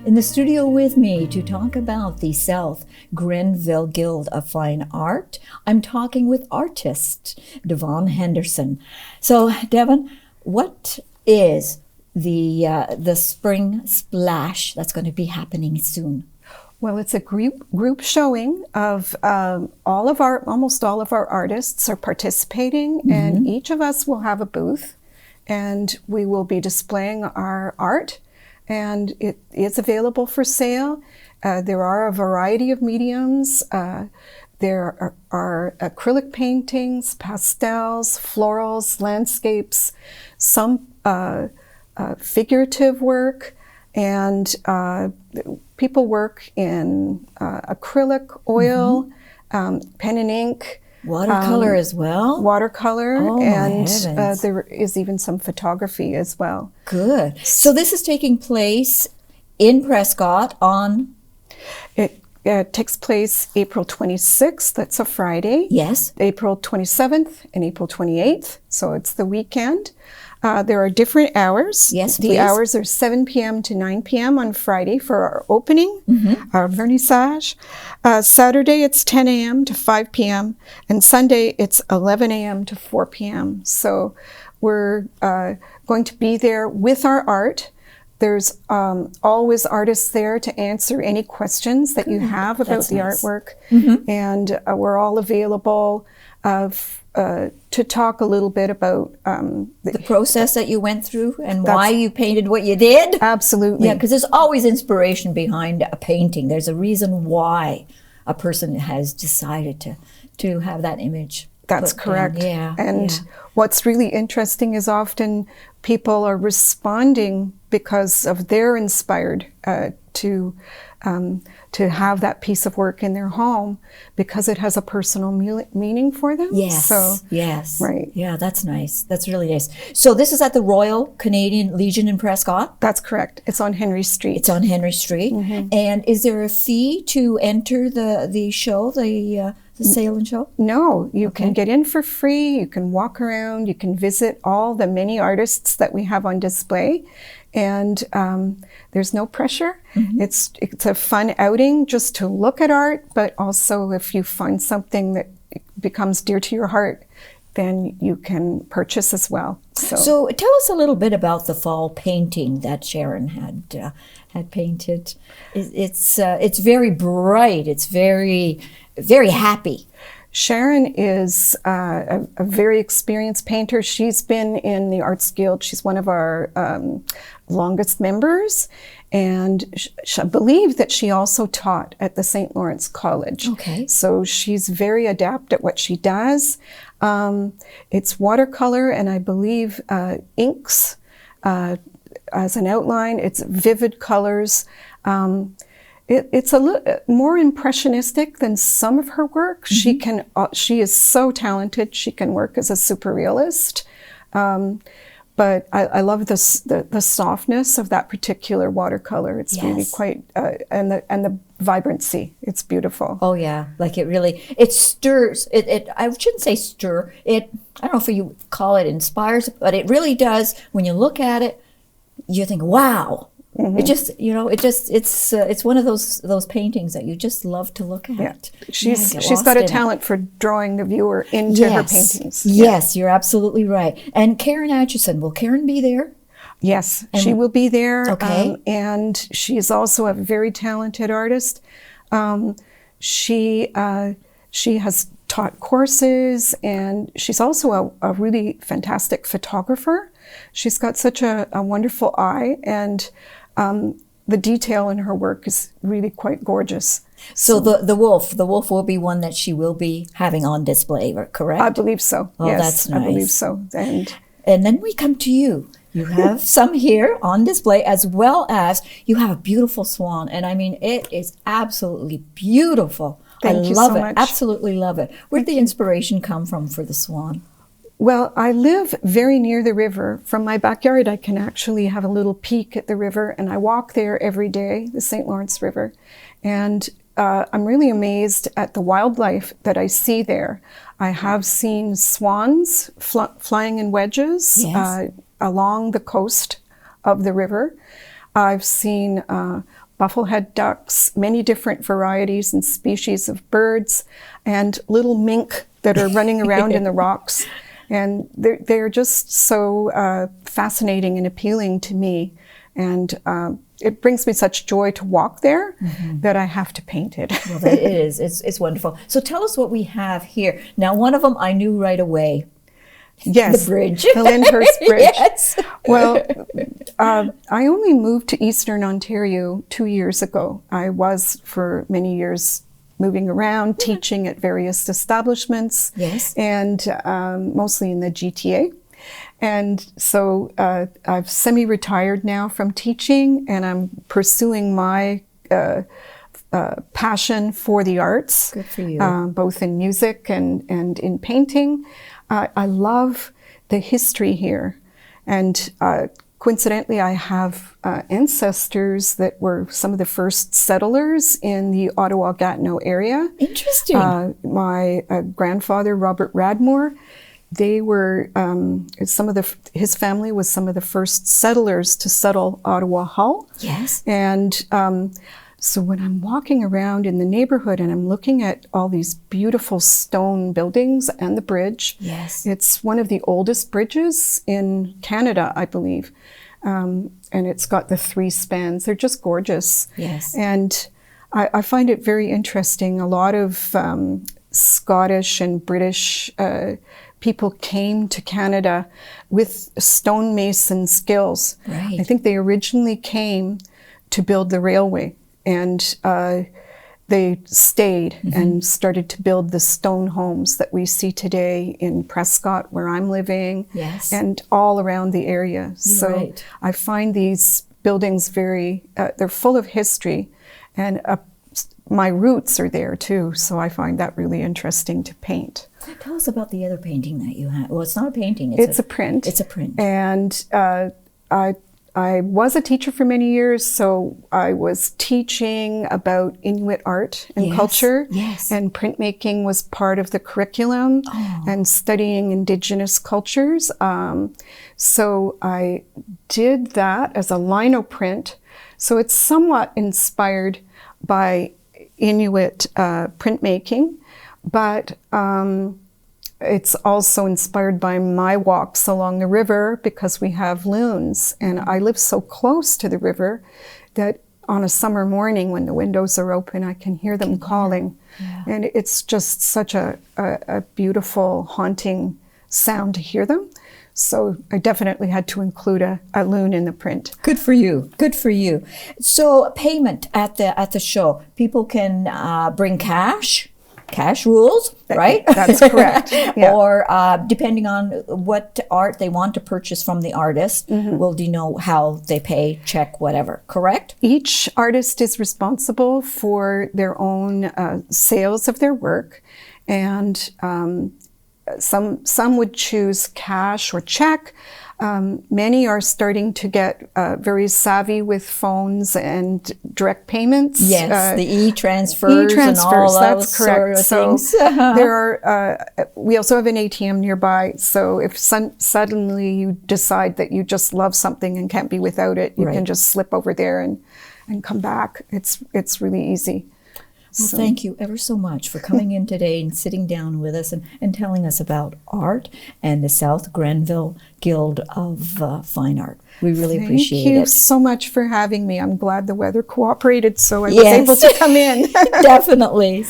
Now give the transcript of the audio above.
In the studio with me to talk about the South Grenville Guild of Fine Art, I'm talking with artist Devon Henderson. So, Devon, what is the spring splash that's going to be happening soon? Well, it's a group showing of almost all of our artists are participating, and each of us will have a booth, and we will be displaying our art, and it is available for sale. There are a variety of mediums. There are acrylic paintings, pastels, florals, landscapes, some figurative work, and people work in acrylic, oil, pen and ink. Watercolor as well? Watercolor, oh, and there is even some photography as well. Good. So this is taking place in Prescott on... It takes place April 26th, that's a Friday. Yes. April 27th and April 28th, so it's the weekend. There are different hours. Yes, the please. hours are 7 p.m. to 9 p.m. on Friday for our opening, our vernissage. Saturday it's 10 a.m. to 5 p.m. and Sunday it's 11 a.m. to 4 p.m. So we're going to be there with our art. There's always artists there to answer any questions that you have about the artwork. And we're all available to talk a little bit about the process that you went through and why you painted what you did. Absolutely. Yeah, because there's always inspiration behind a painting. There's a reason why a person has decided to have that image. That's correct. Yeah. And what's really interesting is often people are responding because of they're inspired to have that piece of work in their home because it has a personal meaning for them. Yes. So, yes. Right. Yeah, that's nice. That's really nice. So this is at the Royal Canadian Legion in Prescott? That's correct. It's on Henry Street. It's on Henry Street. And is there a fee to enter the show, the sale and show? No, you can get in for free. You can walk around. You can visit all the many artists that we have on display. And there's no pressure. It's a fun outing just to look at art, but also if you find something that becomes dear to your heart, then you can purchase as well. So tell us a little bit about the fall painting that Sharon had painted. It's very bright. It's very, very happy. Sharon is a very experienced painter. She's been in the Arts Guild. She's one of our longest members. And I believe that she also taught at the St. Lawrence College. Okay. So she's very adept at what she does. It's watercolor and I believe inks as an outline. It's vivid colors. It's a little more impressionistic than some of her work. She is so talented. She can work as a super realist. But I love the softness of that particular watercolor. It's really quite and the vibrancy. It's beautiful. Oh yeah, like it stirs. It I shouldn't say stir. I don't know if you call it inspires, but it really does. When you look at it, you think, wow. It just, it's one of those paintings that you just love to look at. Yeah. She's got a talent for drawing the viewer into her paintings. Yes, you're absolutely right. And Karen Atchison, will Karen be there? Yes, she will be there. Okay. And she is also a very talented artist. She has taught courses, and she's also a really fantastic photographer. She's got such a wonderful eye, and the detail in her work is really quite gorgeous. So the wolf will be one that she will be having on display, correct? I believe so. Oh, yes, that's nice. I believe so. And then we come to you. You have some here on display, as well as you have a beautiful swan. And I mean, it is absolutely beautiful. Thank you love so it. much. Absolutely love it. Where did the inspiration come from for the swan? Well, I live very near the river. From my backyard, I can actually have a little peek at the river, and I walk there every day, the St. Lawrence River. And I'm really amazed at the wildlife that I see there. I have seen swans flying in wedges along the coast of the river. I've seen bufflehead ducks, many different varieties and species of birds, and little mink that are running around in the rocks. And they're just so fascinating and appealing to me. And it brings me such joy to walk there that I have to paint it. Well, it is. It's wonderful. So tell us what we have here. Now, one of them I knew right away. Yes, the bridge. The Lyndhurst Bridge. Yes. Well, I only moved to Eastern Ontario 2 years ago. I was for many years moving around, teaching at various establishments, yes, and mostly in the GTA. And so I've semi-retired now from teaching, and I'm pursuing my passion for the arts. Good for you. Both in music and in painting. I love the history here. And coincidentally, I have ancestors that were some of the first settlers in the Ottawa-Gatineau area. Interesting. My grandfather, Robert Radmore, they were his family was some of the first settlers to settle Ottawa Hull. Yes. And so when I'm walking around in the neighborhood and I'm looking at all these beautiful stone buildings and the bridge, yes, it's one of the oldest bridges in Canada, I believe. And it's got the 3 spans. They're just gorgeous. Yes. And I find it very interesting. A lot of Scottish and British people came to Canada with stonemason skills. Right. I think they originally came to build the railway, and they stayed and started to build the stone homes that we see today in Prescott, where I'm living, yes, and all around the area. So right. I find these buildings very, they're full of history, and my roots are there too, so I find that really interesting to paint. Tell us about the other painting that you have. Well, it's not a painting. It's a print. It's a print. And I was a teacher for many years, so I was teaching about Inuit art and yes, culture. yes, and printmaking was part of the curriculum, and studying Indigenous cultures. So I did that as a lino print. So it's somewhat inspired by Inuit printmaking, but it's also inspired by my walks along the river, because we have loons, and I live so close to the river that on a summer morning when the windows are open, I can hear them calling. Yeah. And it's just such a beautiful, haunting sound to hear them. So I definitely had to include a loon in the print. Good for you. Good for you. So payment at the show, people can bring cash. Cash rules, right? That's correct. Yeah. Or depending on what art they want to purchase from the artist, will denote how they pay, check, whatever, correct? Each artist is responsible for their own sales of their work, and some would choose cash or check. Many are starting to get very savvy with phones and direct payments. Yes, the e-transfers and all that's correct. Sort of so things. there are. We also have an ATM nearby. So if suddenly you decide that you just love something and can't be without it, you can just slip over there and come back. It's really easy. Well, thank you ever so much for coming in today and sitting down with us and telling us about art and the South Grenville Guild of Fine Art. We really appreciate it. Thank you so much for having me. I'm glad the weather cooperated, so I was able to come in. Definitely.